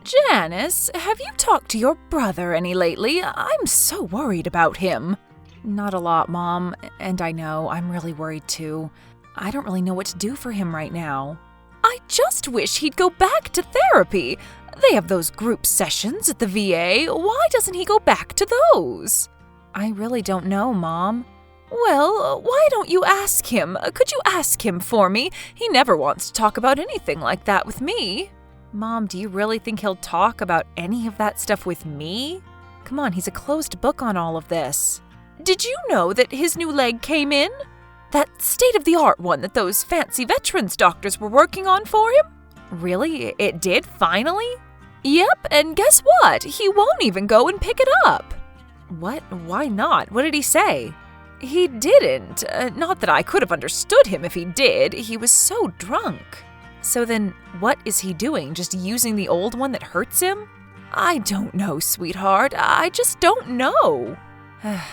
Janice, have you talked to your brother any lately? I'm so worried about him. Not a lot, Mom, and I know I'm really worried too. I don't really know what to do for him right now. I just wish he'd go back to therapy. They have those group sessions at the VA. Why doesn't he go back to those? I really don't know, Mom. Well, why don't you ask him? Could you ask him for me? He never wants to talk about anything like that with me. Mom, do you really think he'll talk about any of that stuff with me? Come on, he's a closed book on all of this. Did you know that his new leg came in? That state-of-the-art one that those fancy veterans doctors were working on for him? Really? It did, finally? Yep, and guess what? He won't even go and pick it up. What? Why not? What did he say? He didn't. Not that I could have understood him if he did. He was so drunk. So then, what is he doing? Just using the old one that hurts him? I don't know, sweetheart. I just don't know.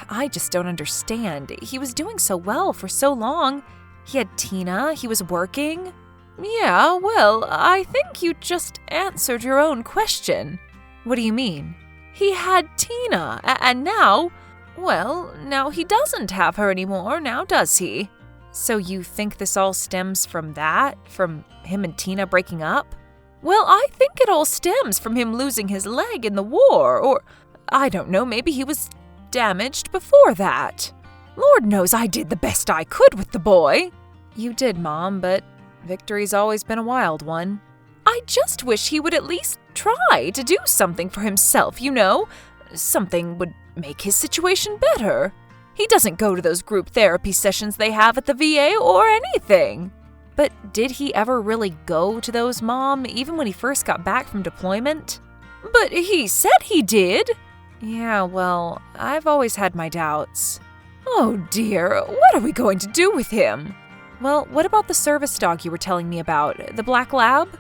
I just don't understand. He was doing so well for so long. He had Tina. He was working. Yeah, well, I think you just answered your own question. What do you mean? He had Tina, and now, well, now he doesn't have her anymore, now does he? So you think this all stems from that? From him and Tina breaking up? Well, I think it all stems from him losing his leg in the war, or, I don't know, maybe he was damaged before that. Lord knows I did the best I could with the boy. You did, Mom, but Victory's always been a wild one. I just wish he would at least try to do something for himself, you know? Something would make his situation better. He doesn't go to those group therapy sessions they have at the VA or anything. But did he ever really go to those, Mom, even when he first got back from deployment? But he said he did. Yeah, well, I've always had my doubts. Oh dear, what are we going to do with him? Well, what about the service dog you were telling me about, the black lab?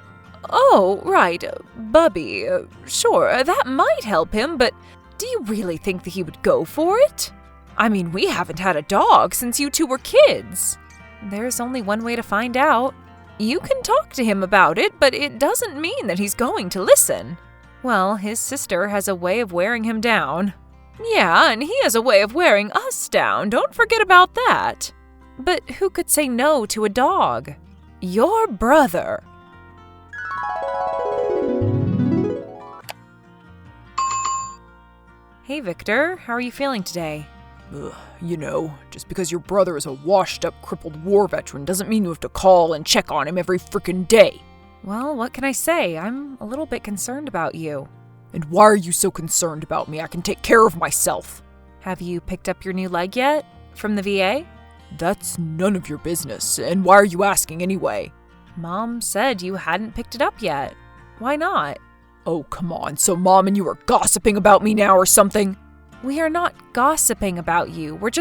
Oh, right, Bubby. Sure, that might help him, but do you really think that he would go for it? I mean, we haven't had a dog since you two were kids. There's only one way to find out. You can talk to him about it, but it doesn't mean that he's going to listen. Well, his sister has a way of wearing him down. Yeah, and he has a way of wearing us down. Don't forget about that. But who could say no to a dog? Your brother. Hey, Victor. How are you feeling today? You know, just because your brother is a washed-up, crippled war veteran doesn't mean you have to call and check on him every frickin' day. Well, what can I say? I'm a little bit concerned about you. And why are you so concerned about me? I can take care of myself. Have you picked up your new leg yet? From the VA? That's none of your business. And why are you asking anyway? Mom said you hadn't picked it up yet. Why not? Oh, come on. So Mom and you are gossiping about me now or something? We are not gossiping about you. We're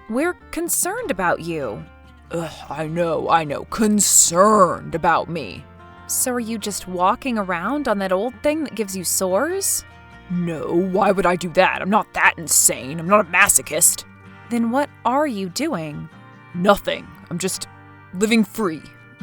we're concerned about you. I know. Concerned about me. So are you just walking around on that old thing that gives you sores? No, why would I do that? I'm not that insane. I'm not a masochist. Then what are you doing? Nothing. I'm just living free,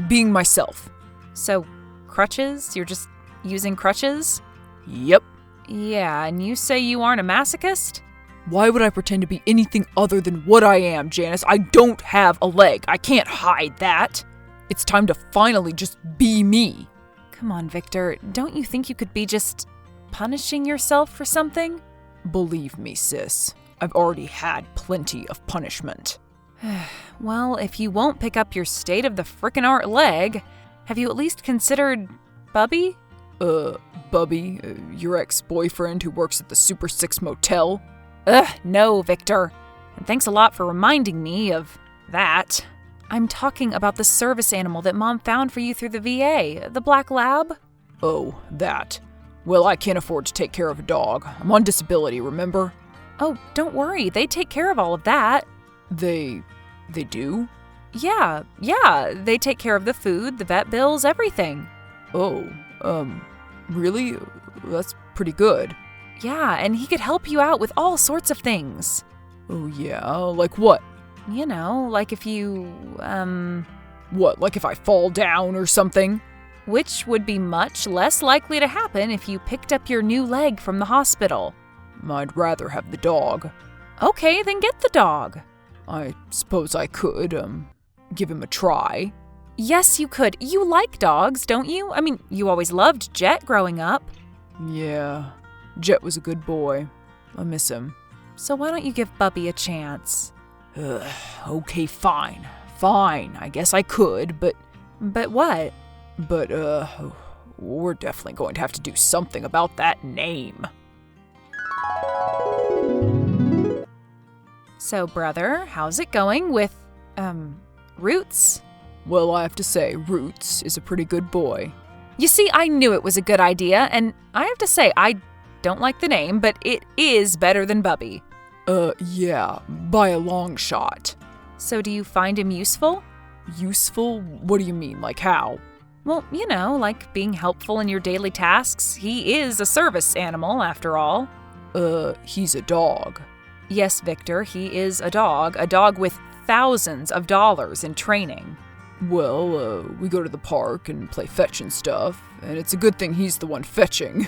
being myself. So, crutches? You're just using crutches? Yep. Yeah, and you say you aren't a masochist? Why would I pretend to be anything other than what I am, Janice? I don't have a leg. I can't hide that. It's time to finally just be me. Come on, Victor. Don't you think you could be just punishing yourself for something? Believe me, sis. I've already had plenty of punishment. Well, if you won't pick up your state-of-the-frickin-art leg, have you at least considered Bubby? Bubby, your ex-boyfriend who works at the Super 6 motel? No, Victor. And thanks a lot for reminding me of that. I'm talking about the service animal that Mom found for you through the VA, the black lab. Oh, that. Well, I can't afford to take care of a dog. I'm on disability, remember? Oh, don't worry. They take care of all of that. They do? Yeah. They take care of the food, the vet bills, everything. Oh, really? That's pretty good. Yeah, and he could help you out with all sorts of things. Oh, yeah? Like what? You know, like if you, What, like if I fall down or something? which would be much less likely to happen if you picked up your new leg from the hospital. I'd rather have the dog. Okay, then get the dog. I suppose I could, give him a try. Yes, you could. You like dogs, don't you? I mean, you always loved Jet growing up. Yeah, Jet was a good boy. I miss him. So why don't you give Bubby a chance? Okay, fine. Fine, I guess I could, but... But what? But, we're definitely going to have to do something about that name. So, brother, how's it going with, Roots? Well, I have to say, Roots is a pretty good boy. You see, I knew it was a good idea, and I have to say, I don't like the name, but it is better than Bubby. Yeah, by a long shot. So do you find him useful? Useful? What do you mean, like how? Well, you know, like being helpful in your daily tasks. He is a service animal, after all. He's a dog. Yes, Victor, he is a dog with thousands of dollars in training. Well, we go to the park and play fetch and stuff, and it's a good thing he's the one fetching.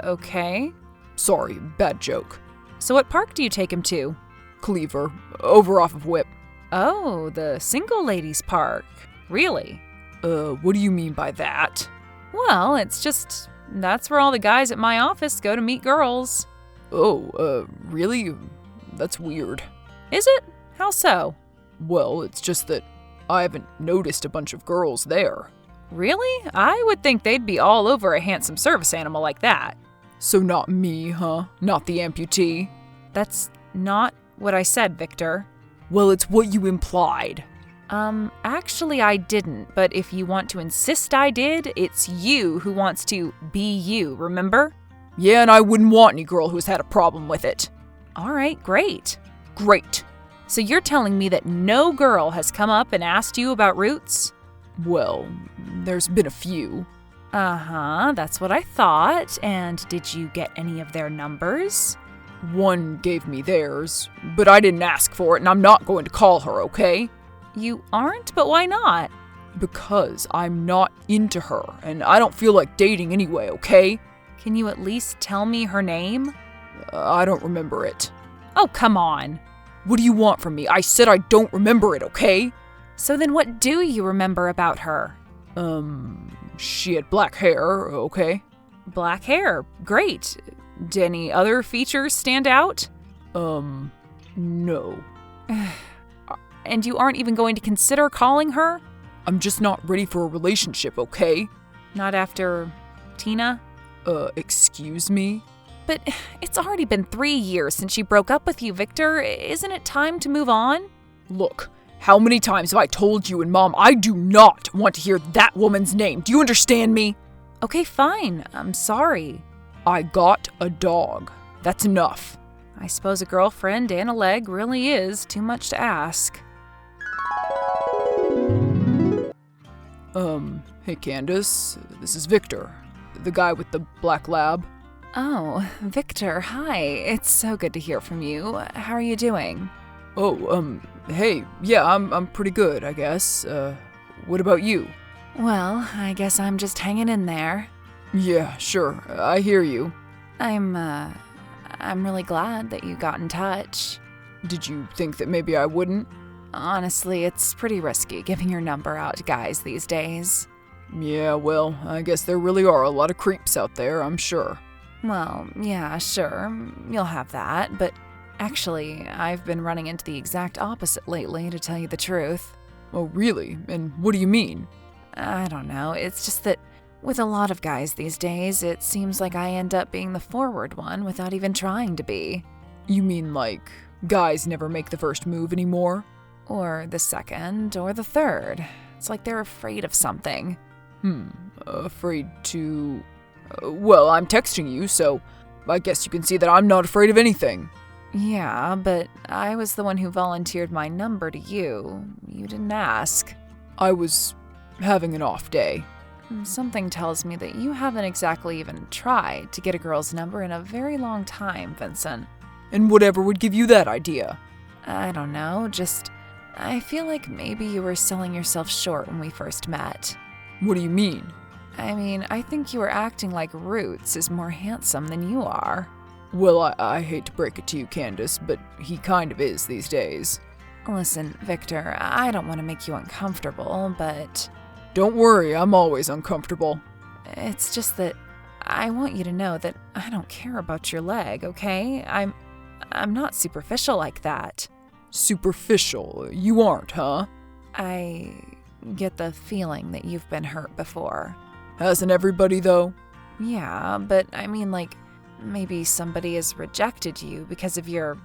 Okay. Sorry, bad joke. So what park do you take him to? Cleaver, over off of Whip. Oh, the single ladies park. Really? What do you mean by that? Well, it's just, that's where all the guys at my office go to meet girls. Oh, really? That's weird. Is it? How so? Well, it's just that I haven't noticed a bunch of girls there. Really? I would think they'd be all over a handsome service animal like that. So not me, huh? Not the amputee? That's not what I said, Victor. Well, it's what you implied. Actually I didn't, but if you want to insist I did, it's you who wants to be you, remember? Yeah, and I wouldn't want any girl who's had a problem with it. All right, great. Great. So you're telling me that no girl has come up and asked you about Roots? Well, there's been a few. Uh-huh, that's what I thought. And did you get any of their numbers? One gave me theirs, but I didn't ask for it, and I'm not going to call her, okay? You aren't? But why not? Because I'm not into her, and I don't feel like dating anyway, okay? Can you at least tell me her name? I don't remember it. Oh, come on. What do you want from me? I said I don't remember it, okay? So then what do you remember about her? She had black hair, okay? Black hair. Great. Did any other features stand out? No. And you aren't even going to consider calling her? I'm just not ready for a relationship, okay? Not after Tina? Excuse me? But it's already been 3 years since she broke up with you, Victor. Isn't it time to move on? Look, how many times have I told you and Mom I do not want to hear that woman's name? Do you understand me? Okay, fine. I'm sorry. I got a dog. That's enough. I suppose a girlfriend and a leg really is too much to ask. Hey Candace, this is Victor, the guy with the black lab. Oh, Victor, hi. It's so good to hear from you. How are you doing? Oh, hey, yeah, I'm pretty good, I guess. What about you? Well, I guess I'm just hanging in there. Yeah, sure, I hear you. I'm really glad that you got in touch. Did you think that maybe I wouldn't? Honestly, it's pretty risky giving your number out to guys these days. Yeah, well, I guess there really are a lot of creeps out there, I'm sure. Well, yeah, sure, you'll have that, but actually, I've been running into the exact opposite lately, to tell you the truth. Oh, really? And what do you mean? I don't know, it's just that with a lot of guys these days, it seems like I end up being the forward one without even trying to be. You mean like guys never make the first move anymore? Or the second, or the third. It's like they're afraid of something. Afraid to... well, I'm texting you, so I guess you can see that I'm not afraid of anything. Yeah, but I was the one who volunteered my number to you. You didn't ask. I was having an off day. Something tells me that you haven't exactly even tried to get a girl's number in a very long time, Vincent. And whatever would give you that idea? I don't know, just... I feel like maybe you were selling yourself short when we first met. What do you mean? I mean, I think you were acting like Roots is more handsome than you are. Well, I hate to break it to you, Candace, but he kind of is these days. Listen, Victor, I don't want to make you uncomfortable, but Don't worry, I'm always uncomfortable. it's just that I want you to know that I don't care about your leg, okay? I'm not superficial like that. Superficial? You aren't, huh? I get the feeling that you've been hurt before. Hasn't everybody, though? Yeah, but I mean, like, maybe somebody has rejected you because of your,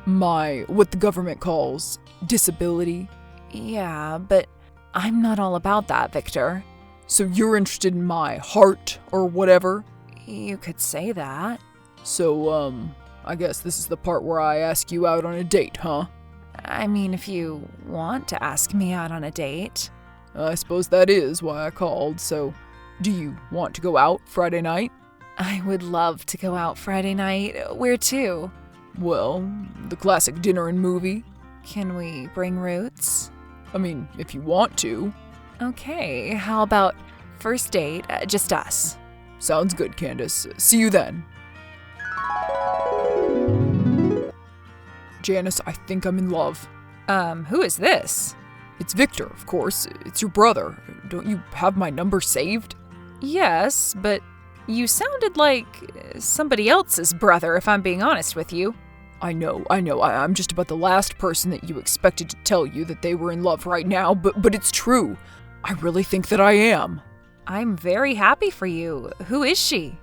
What the government calls disability. yeah, but I'm not all about that, Victor. So you're interested in my heart or whatever? You could say that. So, I guess this is the part where I ask you out on a date, huh? I mean, if you want to ask me out on a date. I suppose that is why I called, so do you want to go out Friday night? I would love to go out Friday night. Where to? Well, the classic dinner and movie. Can we bring Roots? I mean, if you want to. Okay, how about first date, just us? Sounds good, Candace. See you then. Janice, I think I'm in love. Who is this? It's Victor, of course. It's your brother. Don't you have my number saved? Yes, but you sounded like somebody else's brother, if I'm being honest with you. I know. I'm just about the last person that you expected to tell you that they were in love right now, but it's true. I really think that I am. I'm very happy for you. Who is she?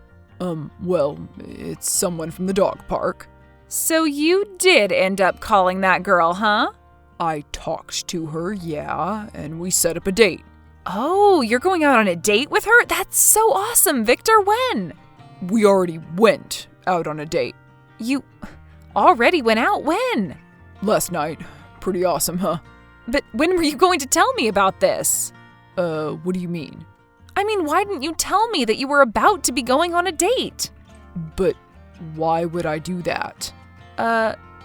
Well, it's someone from the dog park. So you did end up calling that girl, huh? I talked to her, yeah, and we set up a date. Oh, you're going out on a date with her? That's so awesome, Victor. When? We already went out on a date. You already went out? When? Last night. Pretty awesome, huh? But when were you going to tell me about this? What do you mean? I mean, why didn't you tell me that you were about to be going on a date? But why would I do that?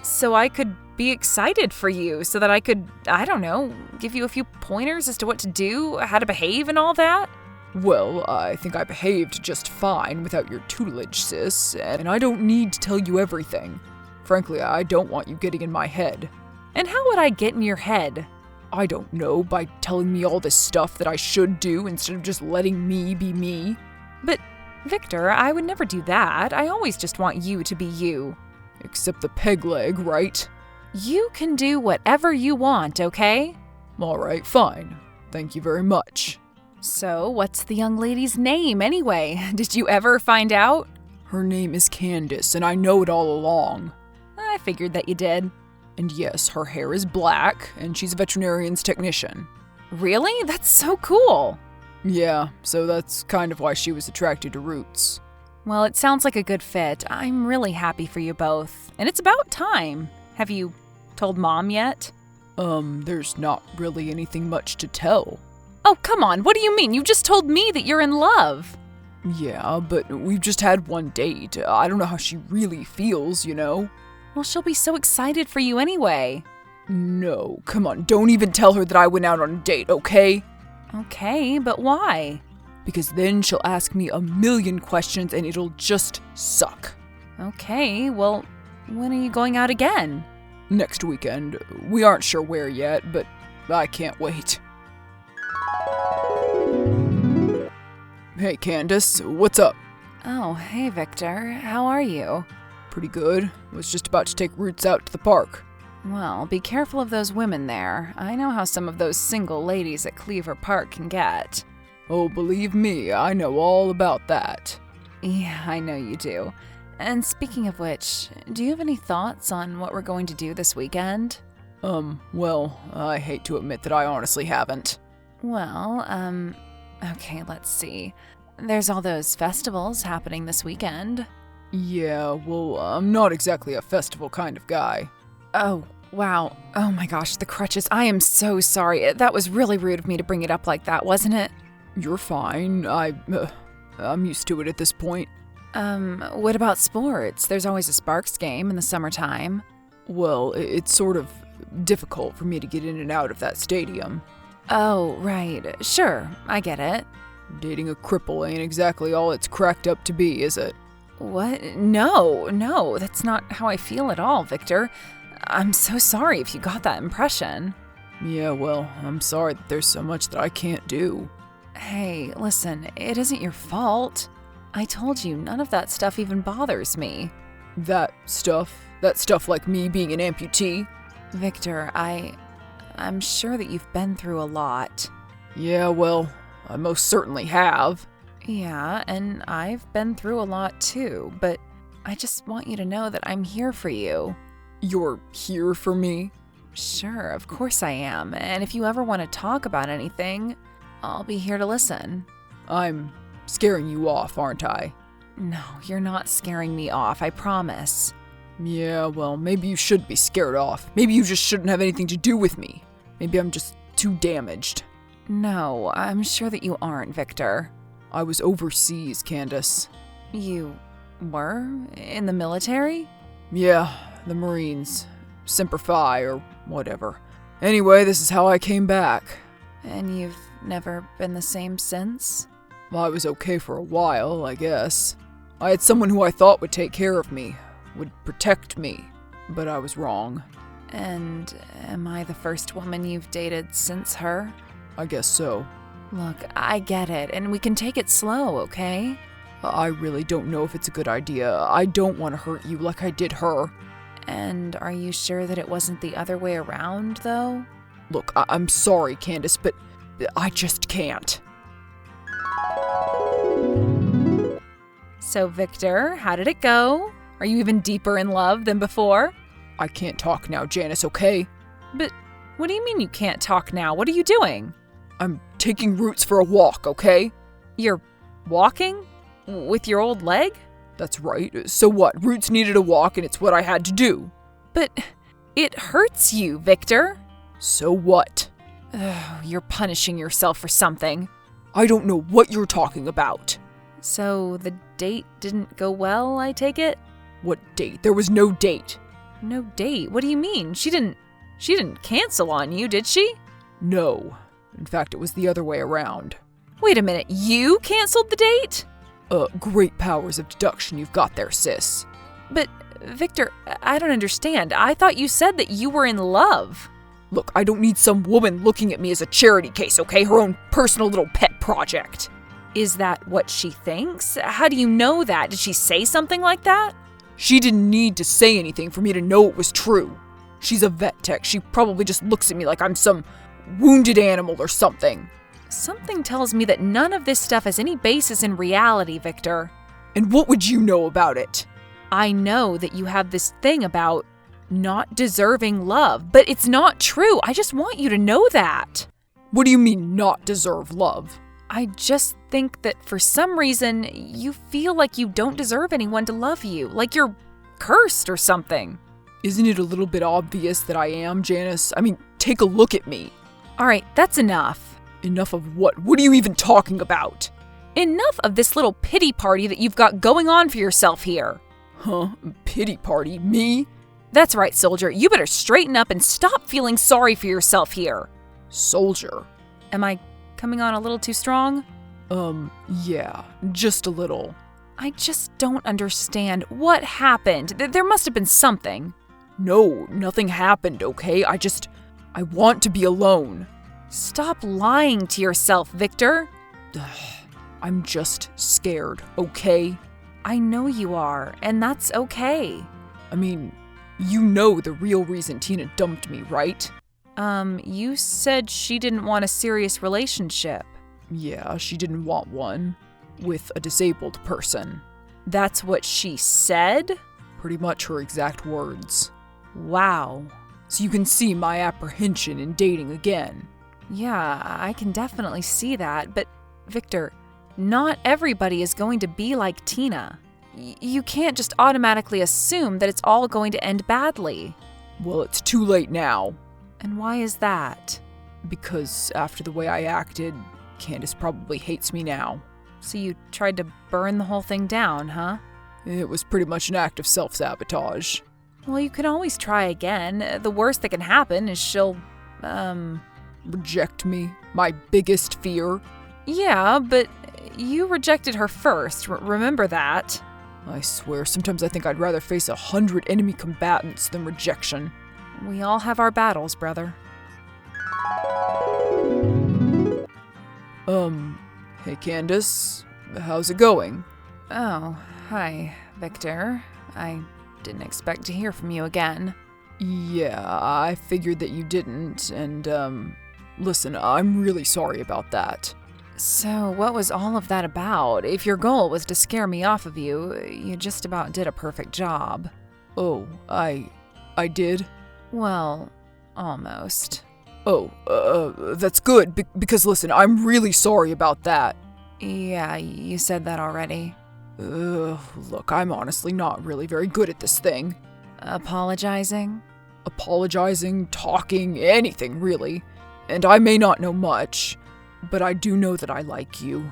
So I could be excited for you, so that I could, I don't know, give you a few pointers as to what to do, how to behave and all that? Well, I think I behaved just fine without your tutelage, sis, and I don't need to tell you everything. Frankly, I don't want you getting in my head. And how would I get in your head? I don't know, by telling me all this stuff that I should do instead of just letting me be me. But, Victor, I would never do that. I always just want you to be you. Except the peg leg, right? You can do whatever you want, okay? Alright, fine. Thank you very much. So, what's the young lady's name anyway? Did you ever find out? Her name is Candace, and I know it all along. I figured that you did. And yes, her hair is black, and she's a veterinarian's technician. Really? That's so cool. Yeah, so that's kind of why she was attracted to Roots. Well, it sounds like a good fit. I'm really happy for you both. And it's about time. Have you told Mom yet? There's not really anything much to tell. Oh, come on. What do you mean? You just told me that you're in love. Yeah, but we've just had one date. I don't know how she really feels, you know? Well, she'll be so excited for you anyway. No, come on, don't even tell her that I went out on a date, okay? Okay, but why? Because then she'll ask me a million questions and it'll just suck. Okay, well, when are you going out again? Next weekend. We aren't sure where yet, but I can't wait. Hey, Candace, what's up? Oh, hey, Victor. How are you? Pretty good. Was just about to take Roots out to the park. Well, be careful of those women there. I know how some of those single ladies at Cleaver Park can get. Oh, believe me, I know all about that. Yeah, I know you do. And speaking of which, do you have any thoughts on what we're going to do this weekend? Well, I hate to admit that I honestly haven't. Well, okay, let's see. There's all those festivals happening this weekend. Yeah, well, I'm not exactly a festival kind of guy. Oh, wow. Oh my gosh, the crutches. I am so sorry. That was really rude of me to bring it up like that, wasn't it? You're fine. I'm used to it at this point. What about sports? There's always a Sparks game in the summertime. Well, it's sort of difficult for me to get in and out of that stadium. Oh, right. Sure, I get it. Dating a cripple ain't exactly all it's cracked up to be, is it? What? No, that's not how I feel at all, Victor. I'm so sorry if you got that impression. Yeah, well, I'm sorry that there's so much that I can't do. Hey, listen, it isn't your fault. I told you, none of that stuff even bothers me. That stuff like me being an amputee? Victor, I'm sure that you've been through a lot. Yeah, well, I most certainly have. Yeah, and I've been through a lot too, but I just want you to know that I'm here for you. You're here for me? Sure, of course I am, and if you ever want to talk about anything, I'll be here to listen. I'm scaring you off, aren't I? No, you're not scaring me off, I promise. Yeah, well, maybe you should be scared off. Maybe you just shouldn't have anything to do with me. Maybe I'm just too damaged. No, I'm sure that you aren't, Victor. I was overseas, Candace. You were? In the military? Yeah, the Marines. Semper Fi, or whatever. Anyway, this is how I came back. And you've never been the same since? I was okay for a while, I guess. I had someone who I thought would take care of me, would protect me, but I was wrong. And am I the first woman you've dated since her? I guess so. Look, I get it, and we can take it slow, okay? I really don't know if it's a good idea. I don't want to hurt you like I did her. And are you sure that it wasn't the other way around, though? Look, I'm sorry, Candace, but I just can't. So, Victor, how did it go? Are you even deeper in love than before? I can't talk now, Janice, okay? But what do you mean you can't talk now? What are you doing? I'm taking Roots for a walk, okay? You're walking? With your old leg? That's right. So what? Roots needed a walk and it's what I had to do. But it hurts you, Victor. So what? Ugh, you're punishing yourself for something. I don't know what you're talking about. So the date didn't go well, I take it? What date? There was no date. No date? What do you mean? She didn't cancel on you, did she? No. In fact, it was the other way around. Wait a minute, you canceled the date? Great powers of deduction you've got there, sis. But, Victor, I don't understand. I thought you said that you were in love. Look, I don't need some woman looking at me as a charity case, okay? Her own personal little pet project. Is that what she thinks? How do you know that? Did she say something like that? She didn't need to say anything for me to know it was true. She's a vet tech. She probably just looks at me like I'm some wounded animal or something. Something tells me that none of this stuff has any basis in reality, Victor. And what would you know about it? I know that you have this thing about not deserving love, but it's not true. I just want you to know that. What do you mean, not deserve love? I just think that for some reason, you feel like you don't deserve anyone to love you, like you're cursed or something. Isn't it a little bit obvious that I am, Janice? I mean, take a look at me. All right, that's enough. Enough of what? What are you even talking about? Enough of this little pity party that you've got going on for yourself here. Huh? Pity party? Me? That's right, soldier. You better straighten up and stop feeling sorry for yourself here. Soldier? Am I coming on a little too strong? Yeah, just a little. I just don't understand. What happened? There must have been something. No, nothing happened, okay? I want to be alone. Stop lying to yourself, Victor. I'm just scared, okay? I know you are, and that's okay. I mean, you know the real reason Tina dumped me, right? You said she didn't want a serious relationship. Yeah, she didn't want one. With a disabled person. That's what she said? Pretty much her exact words. Wow. So you can see my apprehension in dating again. Yeah, I can definitely see that, but Victor, not everybody is going to be like Tina. You can't just automatically assume that it's all going to end badly. Well, it's too late now. And why is that? Because after the way I acted, Candace probably hates me now. So you tried to burn the whole thing down, huh? It was pretty much an act of self-sabotage. Well, you can always try again. The worst that can happen is she'll, Reject me? My biggest fear? Yeah, but you rejected her first. Remember that? I swear, sometimes I think I'd rather face 100 enemy combatants than rejection. We all have our battles, brother. Hey Candace, how's it going? Oh, hi, Victor. I didn't expect to hear from you again. Yeah, I figured that you didn't, and, listen, I'm really sorry about that. So, what was all of that about? If your goal was to scare me off of you, you just about did a perfect job. Oh, I did? Well, almost. Oh, that's good, because listen, I'm really sorry about that. Yeah, you said that already. Look, I'm honestly not really very good at this thing. Apologizing? Apologizing, talking, anything really. And I may not know much, but I do know that I like you.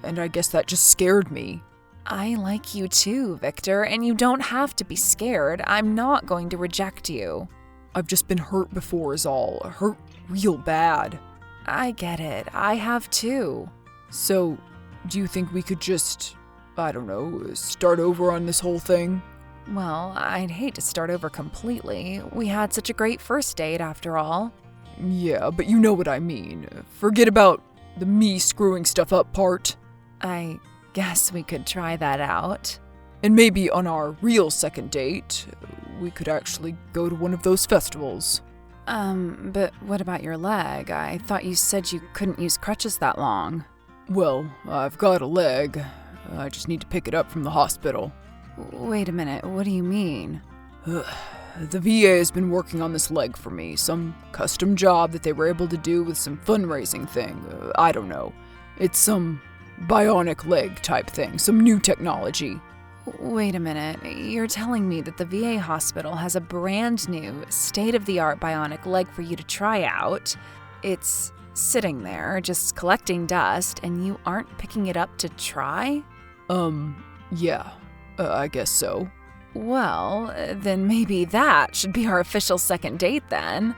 And I guess that just scared me. I like you too, Victor, and you don't have to be scared. I'm not going to reject you. I've just been hurt before is all. Hurt real bad. I get it. I have too. So, do you think we could just, I don't know, start over on this whole thing? Well, I'd hate to start over completely. We had such a great first date after all. Yeah, but you know what I mean. Forget about the me screwing stuff up part. I guess we could try that out. And maybe on our real second date, we could actually go to one of those festivals. But what about your leg? I thought you said you couldn't use crutches that long. Well, I've got a leg. I just need to pick it up from the hospital. Wait a minute, what do you mean? The VA has been working on this leg for me, some custom job that they were able to do with some fundraising thing. I don't know. It's some bionic leg type thing, some new technology. Wait a minute, you're telling me that the VA hospital has a brand new, state-of-the-art bionic leg for you to try out. It's sitting there, just collecting dust, and you aren't picking it up to try? Yeah, I guess so. Well, then maybe that should be our official second date then.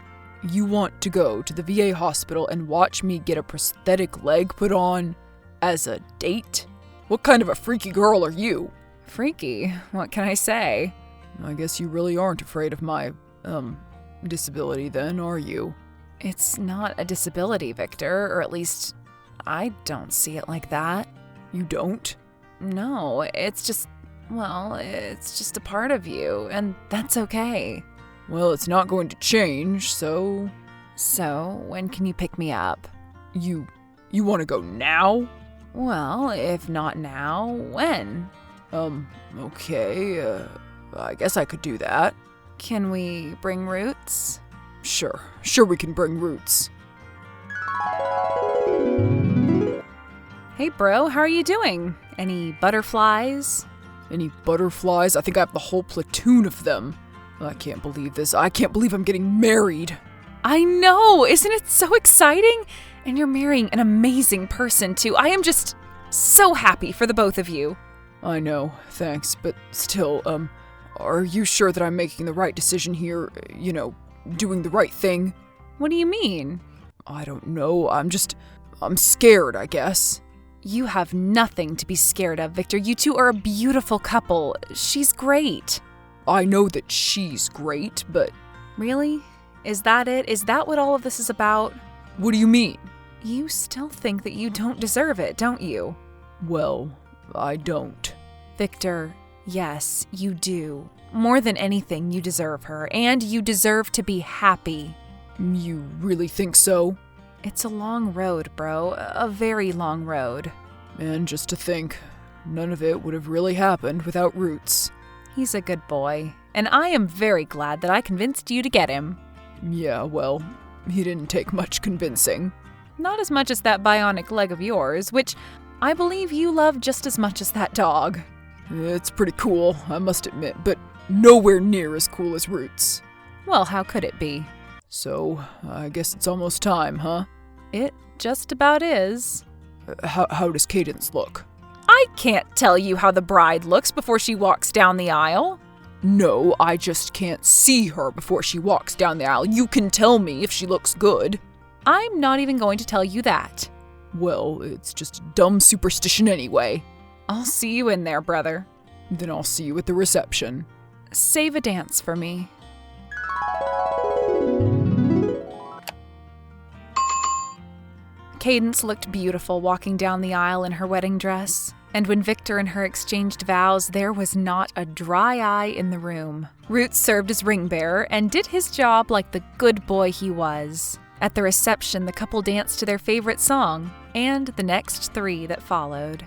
You want to go to the VA hospital and watch me get a prosthetic leg put on as a date? What kind of a freaky girl are you? Freaky, what can I say? I guess you really aren't afraid of my, disability then, are you? It's not a disability, Victor, or at least I don't see it like that. You don't? No, it's just a part of you, and that's okay. Well, it's not going to change, so... So, when can you pick me up? You want to go now? Well, if not now, when? Okay, I guess I could do that. Can we bring Roots? Sure we can bring Roots. Hey bro, how are you doing? Any butterflies? Any butterflies? I think I have the whole platoon of them. I can't believe this. I can't believe I'm getting married. I know! Isn't it so exciting? And you're marrying an amazing person too. I am just so happy for the both of you. I know, thanks, but still, are you sure that I'm making the right decision here? You know, doing the right thing? What do you mean? I don't know, I'm scared, I guess. You have nothing to be scared of, Victor. You two are a beautiful couple. She's great. I know that she's great, but... Really? Is that it? Is that what all of this is about? What do you mean? You still think that you don't deserve it, don't you? Well, I don't. Victor, yes, you do. More than anything, you deserve her, and you deserve to be happy. You really think so? It's a long road, bro. A very long road. And just to think, none of it would have really happened without Roots. He's a good boy, and I am very glad that I convinced you to get him. Yeah, well, he didn't take much convincing. Not as much as that bionic leg of yours, which I believe you love just as much as that dog. It's pretty cool, I must admit, but nowhere near as cool as Roots. Well, how could it be? So, I guess it's almost time, huh? It just about is. How does Cadence look? I can't tell you how the bride looks before she walks down the aisle. No, I just can't see her before she walks down the aisle. You can tell me if she looks good. I'm not even going to tell you that. Well, it's just a dumb superstition anyway. I'll see you in there, brother. Then I'll see you at the reception. Save a dance for me. Cadence looked beautiful walking down the aisle in her wedding dress, and when Victor and her exchanged vows, there was not a dry eye in the room. Roots served as ring bearer and did his job like the good boy he was. At the reception, the couple danced to their favorite song and the next 3 that followed.